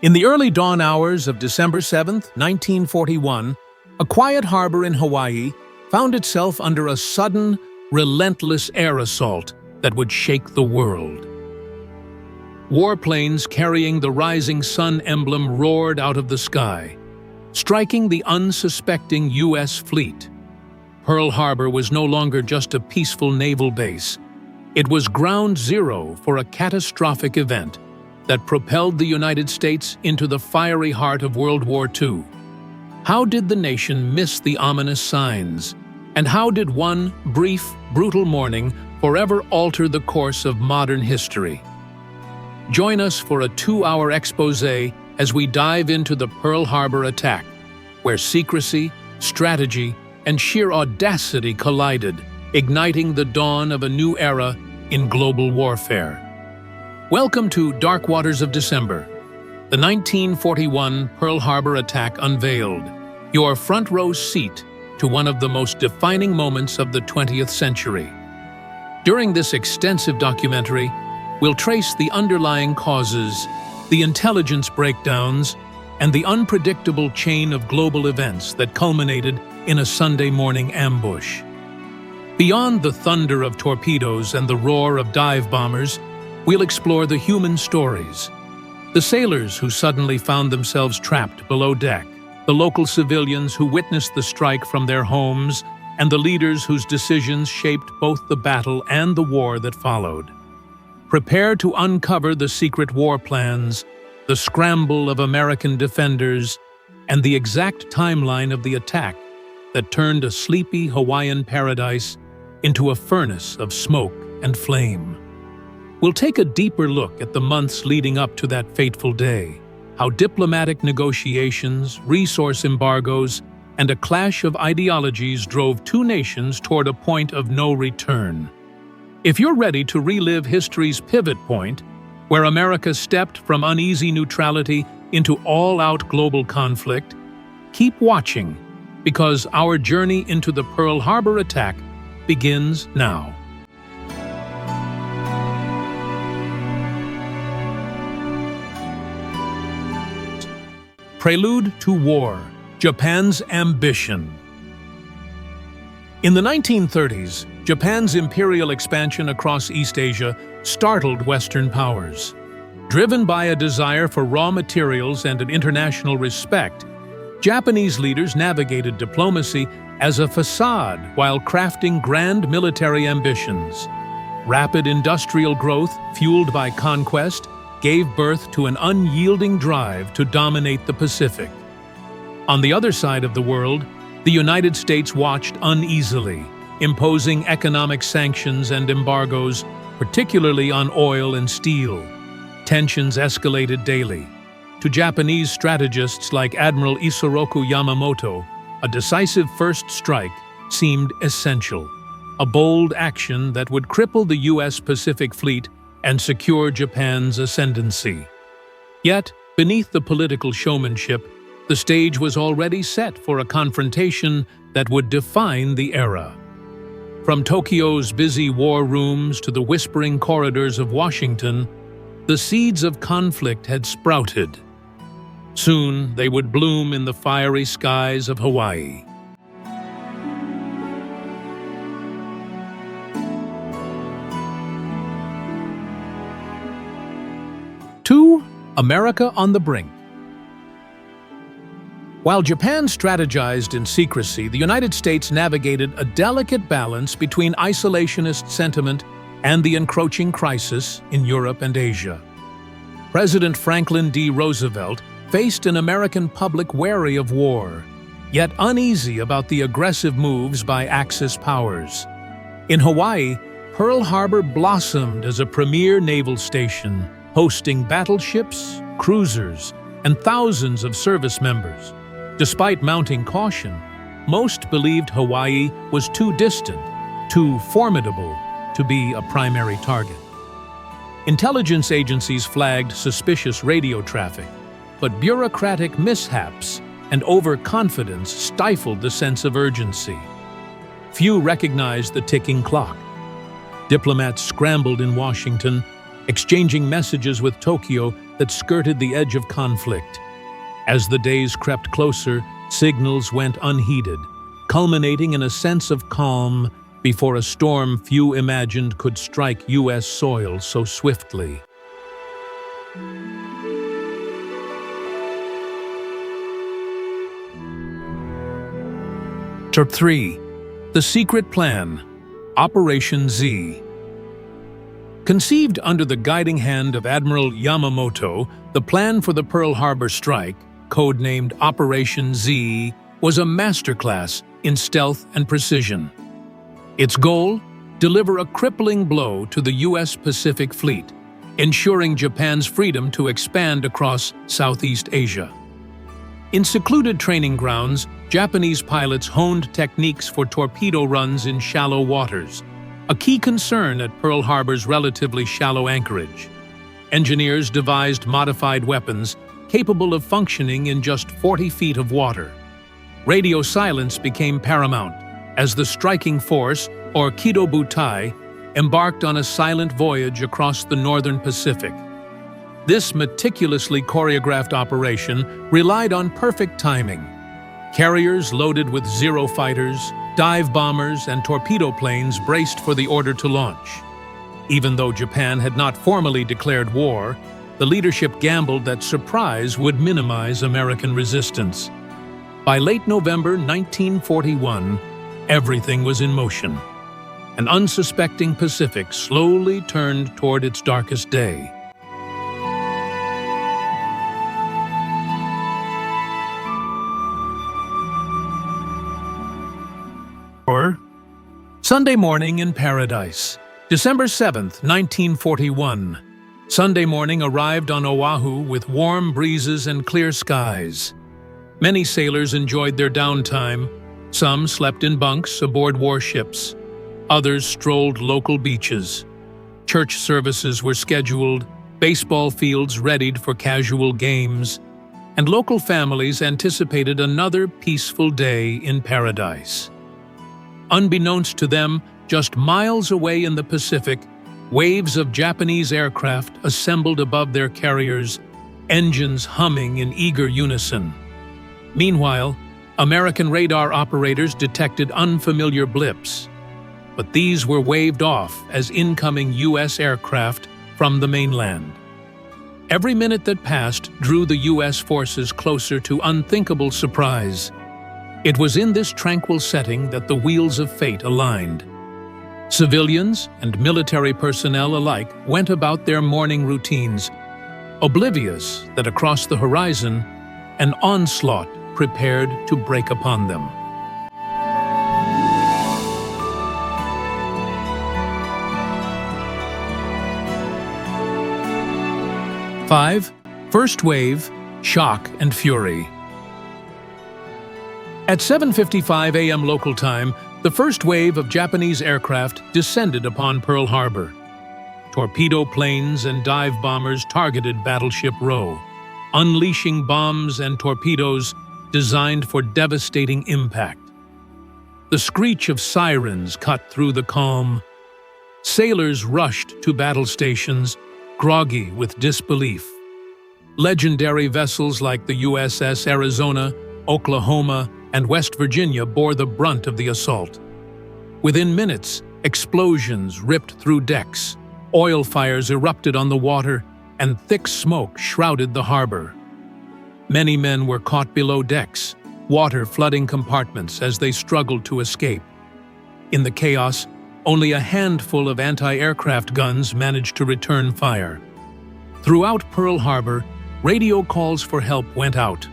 In the early dawn hours of December 7, 1941, a quiet harbor in Hawaii found itself under a sudden, relentless air assault that would shake the world. Warplanes carrying the rising sun emblem roared out of the sky, striking the unsuspecting U.S. fleet. Pearl Harbor was no longer just a peaceful naval base. It was ground zero for a catastrophic event that propelled the United States into the fiery heart of World War II. How did the nation miss the ominous signs? And how did one brief, brutal morning forever alter the course of modern history? Join us for a 2-hour exposé as we dive into the Pearl Harbor attack, where secrecy, strategy, and sheer audacity collided, igniting the dawn of a new era in global warfare. Welcome to Dark Waters of December, the 1941 Pearl Harbor attack unveiled, your front row seat to one of the most defining moments of the 20th century. During this extensive documentary, we'll trace the underlying causes, the intelligence breakdowns, and the unpredictable chain of global events that culminated in a Sunday morning ambush. Beyond the thunder of torpedoes and the roar of dive bombers, we'll explore the human stories. The sailors who suddenly found themselves trapped below deck, the local civilians who witnessed the strike from their homes, and the leaders whose decisions shaped both the battle and the war that followed. Prepare to uncover the secret war plans, the scramble of American defenders, and the exact timeline of the attack that turned a sleepy Hawaiian paradise into a furnace of smoke and flame. We'll take a deeper look at the months leading up to that fateful day, how diplomatic negotiations, resource embargoes, and a clash of ideologies drove two nations toward a point of no return. If you're ready to relive history's pivot point, where America stepped from uneasy neutrality into all-out global conflict, keep watching, because our journey into the Pearl Harbor attack begins now. Prelude to War, Japan's Ambition. In the 1930s, Japan's imperial expansion across East Asia startled Western powers. Driven by a desire for raw materials and an international respect, Japanese leaders navigated diplomacy as a facade while crafting grand military ambitions. Rapid industrial growth, fueled by conquest, gave birth to an unyielding drive to dominate the Pacific. On the other side of the world, the United States watched uneasily, imposing economic sanctions and embargoes, particularly on oil and steel. Tensions escalated daily. To Japanese strategists like Admiral Isoroku Yamamoto, a decisive first strike seemed essential, a bold action that would cripple the U.S. Pacific Fleet and secure Japan's ascendancy. Yet, beneath the political showmanship, the stage was already set for a confrontation that would define the era. From Tokyo's busy war rooms to the whispering corridors of Washington, the seeds of conflict had sprouted. Soon, they would bloom in the fiery skies of Hawaii. America on the brink. While Japan strategized in secrecy, the United States navigated a delicate balance between isolationist sentiment and the encroaching crisis in Europe and Asia. President Franklin D. Roosevelt faced an American public wary of war, yet uneasy about the aggressive moves by Axis powers. In Hawaii, Pearl Harbor blossomed as a premier naval station, hosting battleships, cruisers, and thousands of service members. Despite mounting caution, most believed Hawaii was too distant, too formidable to be a primary target. Intelligence agencies flagged suspicious radio traffic, but bureaucratic mishaps and overconfidence stifled the sense of urgency. Few recognized the ticking clock. Diplomats scrambled in Washington, exchanging messages with Tokyo that skirted the edge of conflict. As the days crept closer, signals went unheeded, culminating in a sense of calm before a storm few imagined could strike U.S. soil so swiftly. Chapter 3. The Secret Plan, Operation Z. Conceived under the guiding hand of Admiral Yamamoto, the plan for the Pearl Harbor strike, codenamed Operation Z, was a masterclass in stealth and precision. Its goal? Deliver a crippling blow to the U.S. Pacific Fleet, ensuring Japan's freedom to expand across Southeast Asia. In secluded training grounds, Japanese pilots honed techniques for torpedo runs in shallow waters, a key concern at Pearl Harbor's relatively shallow anchorage. Engineers devised modified weapons capable of functioning in just 40 feet of water. Radio silence became paramount as the striking force, or Kido Butai, embarked on a silent voyage across the northern Pacific. This meticulously choreographed operation relied on perfect timing. Carriers loaded with Zero fighters, dive bombers, and torpedo planes braced for the order to launch. Even though Japan had not formally declared war, the leadership gambled that surprise would minimize American resistance. By late November 1941, everything was in motion. An unsuspecting Pacific slowly turned toward its darkest day. Sunday morning in paradise. December 7th, 1941. Sunday morning arrived on Oahu with warm breezes and clear skies. Many sailors enjoyed their downtime. Some slept in bunks aboard warships. Others strolled local beaches. Church services were scheduled, baseball fields readied for casual games, and local families anticipated another peaceful day in paradise. Unbeknownst to them, just miles away in the Pacific, waves of Japanese aircraft assembled above their carriers, engines humming in eager unison. Meanwhile, American radar operators detected unfamiliar blips, but these were waved off as incoming U.S. aircraft from the mainland. Every minute that passed drew the U.S. forces closer to unthinkable surprise. It was in this tranquil setting that the wheels of fate aligned. Civilians and military personnel alike went about their morning routines, oblivious that across the horizon, an onslaught prepared to break upon them. Five, First wave, shock and fury. At 7:55 a.m. local time, the first wave of Japanese aircraft descended upon Pearl Harbor. Torpedo planes and dive bombers targeted Battleship Row, unleashing bombs and torpedoes designed for devastating impact. The screech of sirens cut through the calm. Sailors rushed to battle stations, groggy with disbelief. Legendary vessels like the USS Arizona, Oklahoma, and West Virginia bore the brunt of the assault. Within minutes, explosions ripped through decks, oil fires erupted on the water, and thick smoke shrouded the harbor. Many men were caught below decks, water flooding compartments as they struggled to escape. In the chaos, only a handful of anti-aircraft guns managed to return fire. Throughout Pearl Harbor, radio calls for help went out,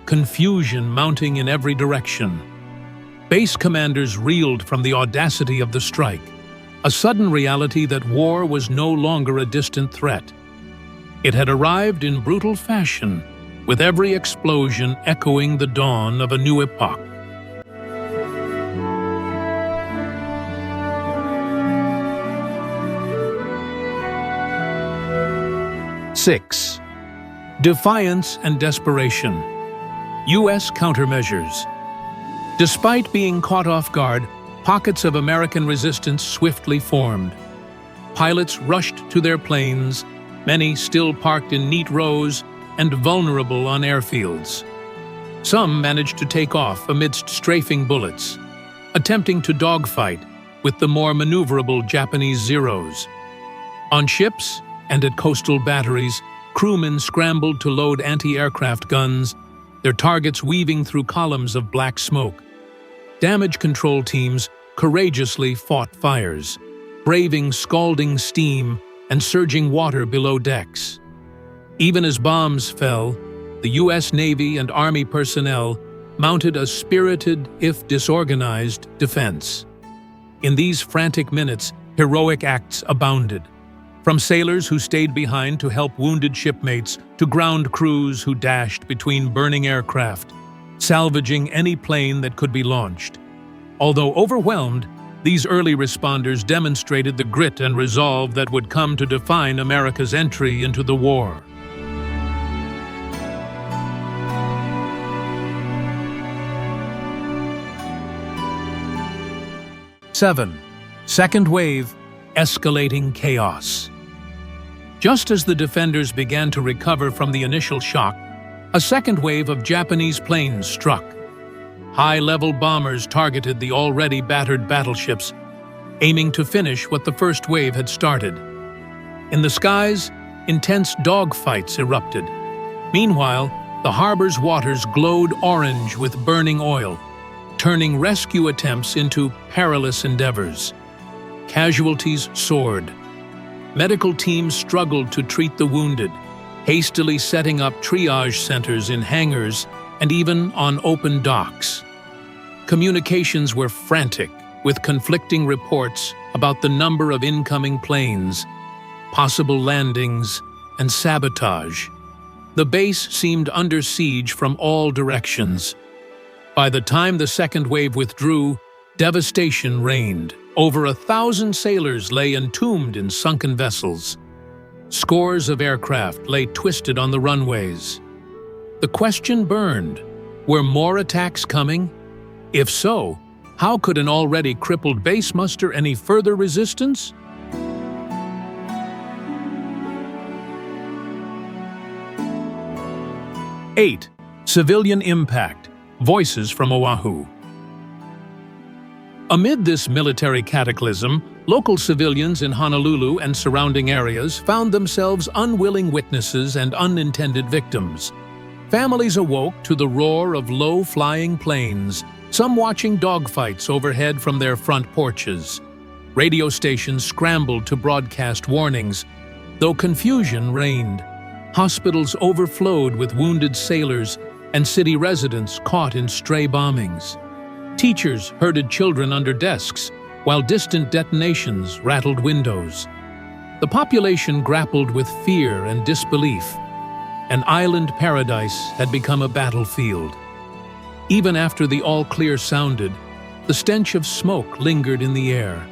confusion mounting in every direction. Base commanders reeled from the audacity of the strike, a sudden reality that war was no longer a distant threat. It had arrived in brutal fashion, with every explosion echoing the dawn of a new epoch. Six, defiance and desperation. U.S. countermeasures. Despite being caught off guard, pockets of American resistance swiftly formed. Pilots rushed to their planes, many still parked in neat rows and vulnerable on airfields. Some managed to take off amidst strafing bullets, attempting to dogfight with the more maneuverable Japanese Zeros. On ships and at coastal batteries, crewmen scrambled to load anti-aircraft guns, their targets weaving through columns of black smoke. Damage control teams courageously fought fires, braving scalding steam and surging water below decks. Even as bombs fell, the U.S. Navy and Army personnel mounted a spirited, if disorganized, defense. In these frantic minutes, heroic acts abounded. From sailors who stayed behind to help wounded shipmates to ground crews who dashed between burning aircraft, salvaging any plane that could be launched. Although overwhelmed, these early responders demonstrated the grit and resolve that would come to define America's entry into the war. Second wave, escalating chaos. Just as the defenders began to recover from the initial shock, a second wave of Japanese planes struck. High-level bombers targeted the already battered battleships, aiming to finish what the first wave had started. In the skies, intense dogfights erupted. Meanwhile, the harbor's waters glowed orange with burning oil, turning rescue attempts into perilous endeavors. Casualties soared. Medical teams struggled to treat the wounded, hastily setting up triage centers in hangars and even on open docks. Communications were frantic, with conflicting reports about the number of incoming planes, possible landings, and sabotage. The base seemed under siege from all directions. By the time the second wave withdrew, devastation reigned. Over 1,000 sailors lay entombed in sunken vessels. Scores of aircraft lay twisted on the runways. The question burned: were more attacks coming? If so, how could an already crippled base muster any further resistance? Civilian impact. Voices from Oahu. Amid this military cataclysm, local civilians in Honolulu and surrounding areas found themselves unwilling witnesses and unintended victims. Families awoke to the roar of low-flying planes, some watching dogfights overhead from their front porches. Radio stations scrambled to broadcast warnings, though confusion reigned. Hospitals overflowed with wounded sailors and city residents caught in stray bombings. Teachers herded children under desks, while distant detonations rattled windows. The population grappled with fear and disbelief. An island paradise had become a battlefield. Even after the all-clear sounded, the stench of smoke lingered in the air,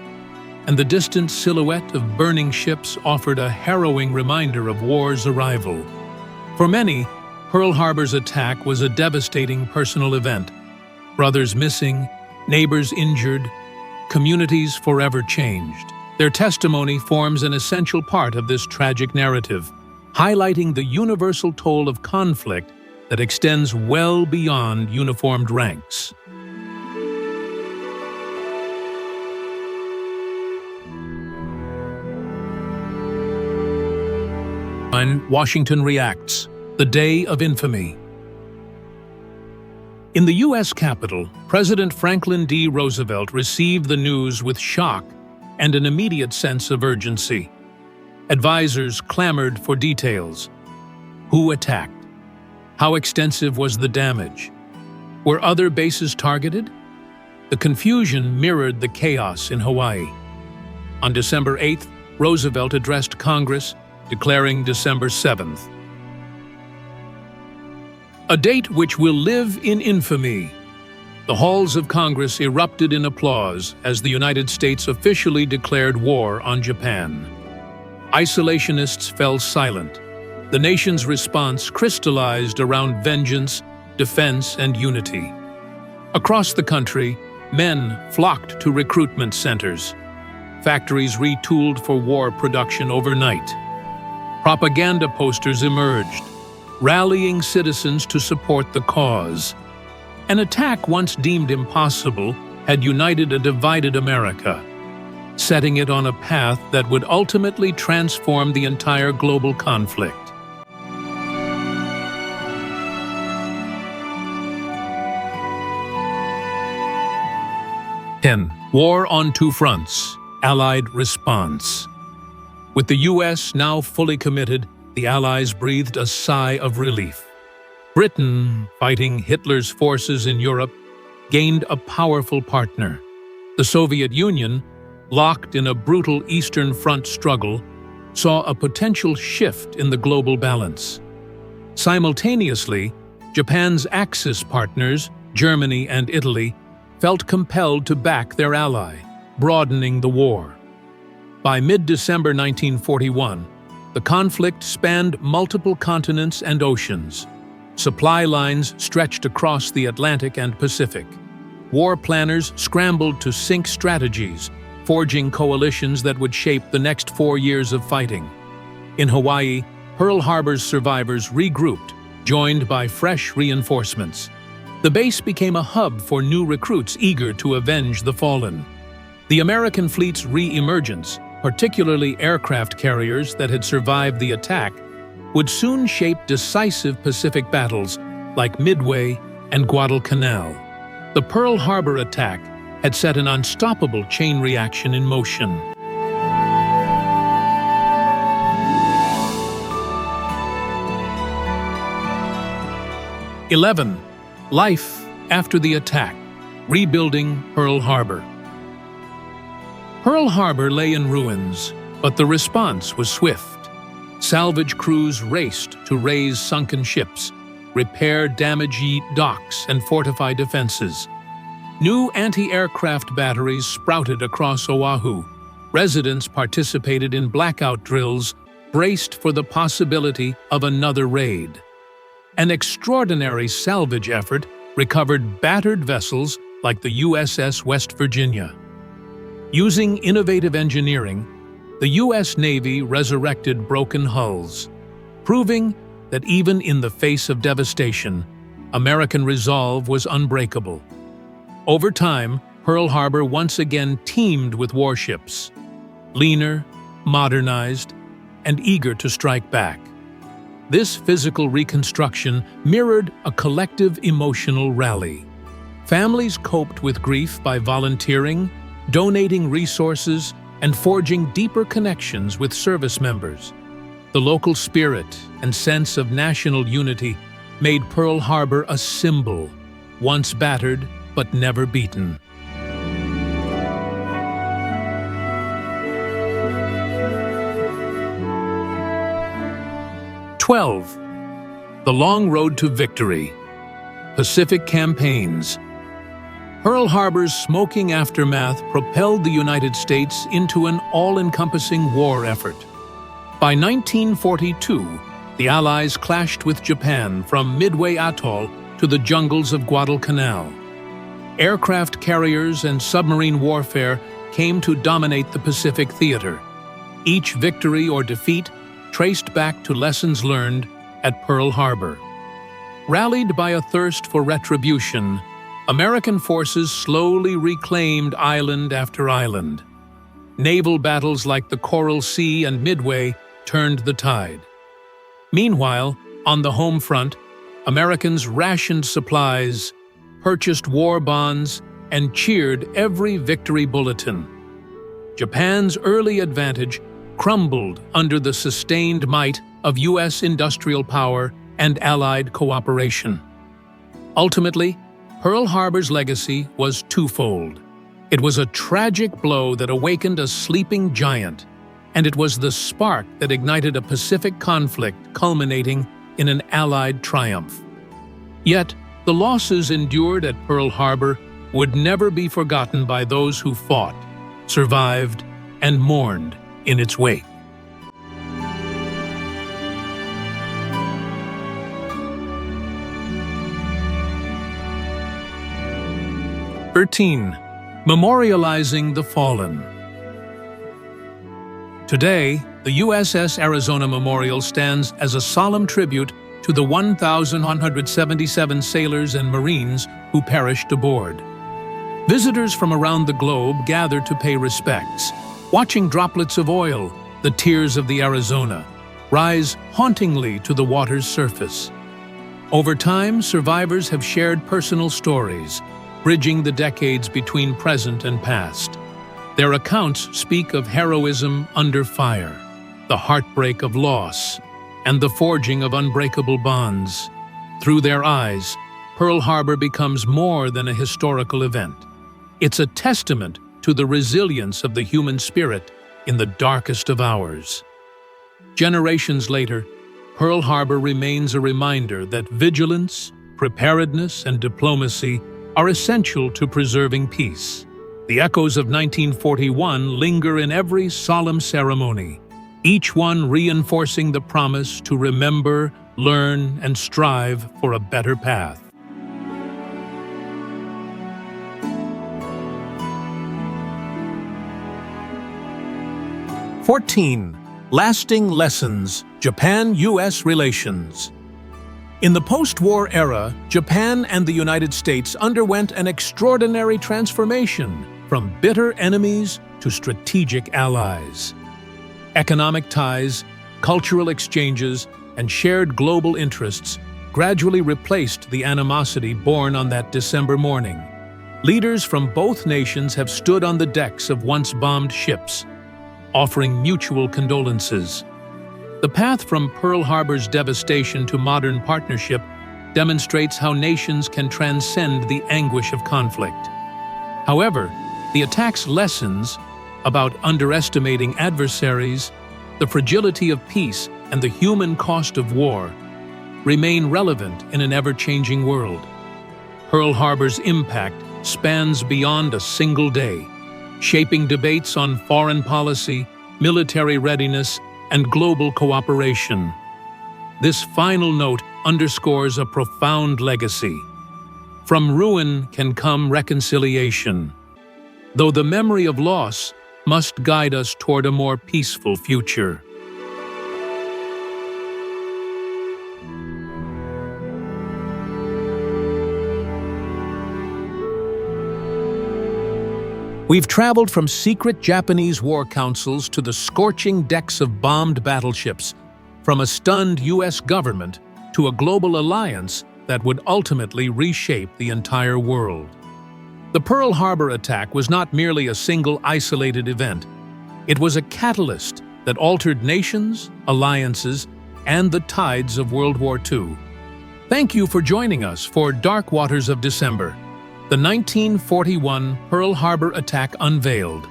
and the distant silhouette of burning ships offered a harrowing reminder of war's arrival. For many, Pearl Harbor's attack was a devastating personal event. Brothers missing, neighbors injured, communities forever changed. Their testimony forms an essential part of this tragic narrative, highlighting the universal toll of conflict that extends well beyond uniformed ranks. Washington reacts. The Day of Infamy. In the U.S. Capitol, President Franklin D. Roosevelt received the news with shock and an immediate sense of urgency. Advisors clamored for details. Who attacked? How extensive was the damage? Were other bases targeted? The confusion mirrored the chaos in Hawaii. On December 8th, Roosevelt addressed Congress, declaring December 7th. A date which will live in infamy. The halls of Congress erupted in applause as the United States officially declared war on Japan. Isolationists fell silent. The nation's response crystallized around vengeance, defense, and unity. Across the country, men flocked to recruitment centers. Factories retooled for war production overnight. propaganda posters emerged, rallying citizens to support the cause. An attack once deemed impossible had united a divided America, setting it on a path that would ultimately transform the entire global conflict. War on two fronts, Allied response. With the U.S. now fully committed, the Allies breathed a sigh of relief. Britain, fighting Hitler's forces in Europe, gained a powerful partner. The Soviet Union, locked in a brutal Eastern Front struggle, saw a potential shift in the global balance. Simultaneously, Japan's Axis partners, Germany and Italy, felt compelled to back their ally, broadening the war. By mid-December 1941, the conflict spanned multiple continents and oceans. Supply lines stretched across the Atlantic and Pacific. War planners scrambled to sync strategies, forging coalitions that would shape the next 4 years of fighting. In Hawaii, Pearl Harbor's survivors regrouped, joined by fresh reinforcements. The base became a hub for new recruits eager to avenge the fallen. The American fleet's re-emergence, particularly aircraft carriers that had survived the attack, would soon shape decisive Pacific battles like Midway and Guadalcanal. The Pearl Harbor attack had set an unstoppable chain reaction in motion. Life after the attack, rebuilding Pearl Harbor. Pearl Harbor lay in ruins, but the response was swift. Salvage crews raced to raise sunken ships, repair damaged docks, and fortify defenses. New anti-aircraft batteries sprouted across Oahu. Residents participated in blackout drills, braced for the possibility of another raid. An extraordinary salvage effort recovered battered vessels like the USS West Virginia. Using innovative engineering, the U.S. Navy resurrected broken hulls, proving that even in the face of devastation, American resolve was unbreakable. Over time, Pearl Harbor once again teemed with warships, leaner, modernized, and eager to strike back. This physical reconstruction mirrored a collective emotional rally. Families coped with grief by volunteering, donating resources, and forging deeper connections with service members. The local spirit and sense of national unity made Pearl Harbor a symbol, once battered but never beaten. The Long Road to Victory. Pacific Campaigns. Pearl Harbor's smoking aftermath propelled the United States into an all-encompassing war effort. By 1942, the Allies clashed with Japan from Midway Atoll to the jungles of Guadalcanal. Aircraft carriers and submarine warfare came to dominate the Pacific theater. Each victory or defeat traced back to lessons learned at Pearl Harbor. Rallied by a thirst for retribution, American forces slowly reclaimed island after island. Naval battles like the Coral Sea and Midway turned the tide. Meanwhile, on the home front, Americans rationed supplies, purchased war bonds, and cheered every victory bulletin. Japan's early advantage crumbled under the sustained might of U.S. industrial power and Allied cooperation. Ultimately, Pearl Harbor's legacy was twofold. It was a tragic blow that awakened a sleeping giant, and it was the spark that ignited a Pacific conflict culminating in an Allied triumph. Yet, the losses endured at Pearl Harbor would never be forgotten by those who fought, survived, and mourned in its wake. Memorializing the fallen. Today, the USS Arizona Memorial stands as a solemn tribute to the 1,177 sailors and Marines who perished aboard. Visitors from around the globe gather to pay respects, watching droplets of oil, the tears of the Arizona, rise hauntingly to the water's surface. Over time, survivors have shared personal stories, bridging the decades between present and past. Their accounts speak of heroism under fire, the heartbreak of loss, and the forging of unbreakable bonds. Through their eyes, Pearl Harbor becomes more than a historical event. It's a testament to the resilience of the human spirit in the darkest of hours. Generations later, Pearl Harbor remains a reminder that vigilance, preparedness, and diplomacy are essential to preserving peace. The echoes of 1941 linger in every solemn ceremony, each one reinforcing the promise to remember, learn, and strive for a better path. (14) Lasting Lessons: Japan-U.S. Relations. In the post-war era, Japan and the United States underwent an extraordinary transformation from bitter enemies to strategic allies. Economic ties, cultural exchanges, and shared global interests gradually replaced the animosity born on that December morning. Leaders from both nations have stood on the decks of once-bombed ships, offering mutual condolences. The path from Pearl Harbor's devastation to modern partnership demonstrates how nations can transcend the anguish of conflict. However, the attack's lessons about underestimating adversaries, the fragility of peace, and the human cost of war remain relevant in an ever-changing world. Pearl Harbor's impact spans beyond a single day, shaping debates on foreign policy, military readiness, and global cooperation. This final note underscores a profound legacy. From ruin can come reconciliation, though the memory of loss must guide us toward a more peaceful future. We've traveled from secret Japanese war councils to the scorching decks of bombed battleships, from a stunned U.S. government to a global alliance that would ultimately reshape the entire world. The Pearl Harbor attack was not merely a single isolated event. It was a catalyst that altered nations, alliances, and the tides of World War II. Thank you for joining us for Dark Waters of December, the 1941 Pearl Harbor attack unveiled.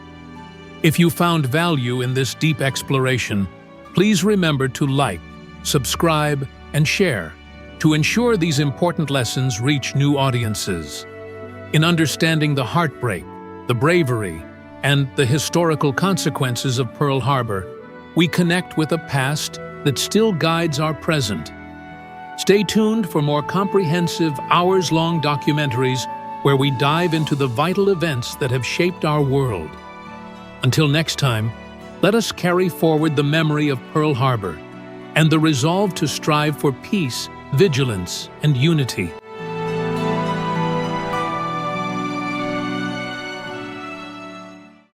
If you found value in this deep exploration, please remember to like, subscribe, and share to ensure these important lessons reach new audiences. In understanding the heartbreak, the bravery, and the historical consequences of Pearl Harbor, we connect with a past that still guides our present. Stay tuned for more comprehensive, hours-long documentaries where we dive into the vital events that have shaped our world. Until next time, let us carry forward the memory of Pearl Harbor and the resolve to strive for peace, vigilance, and unity.